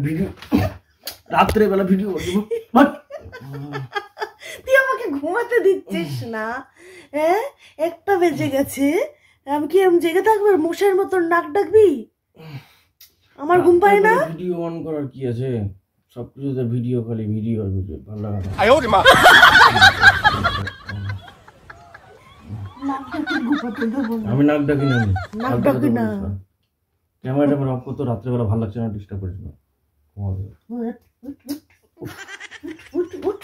Video রাত্রে বেলা video তুই আমাকে ঘুমাতে দিচ্ছিস না? হ্যাঁ, 1টা বেজে গেছে, আমি কি এরকম জেগে থাকবো? মশার মতন নাক ডাকবি? আমার ঘুম পায় না। ভিডিও অন করার কি আছে? সবকিছুতে ভিডিও, খালি ভিডিও আর ভিডিও, ভালো লাগে না। আমি নাক ডাকি না, নাক ডাকি না। ক্যামেরাটা অফ করতো, রাত্রেবেলা ভালো লাগছে না, ডিস্টার্ব করিস না। উঠ।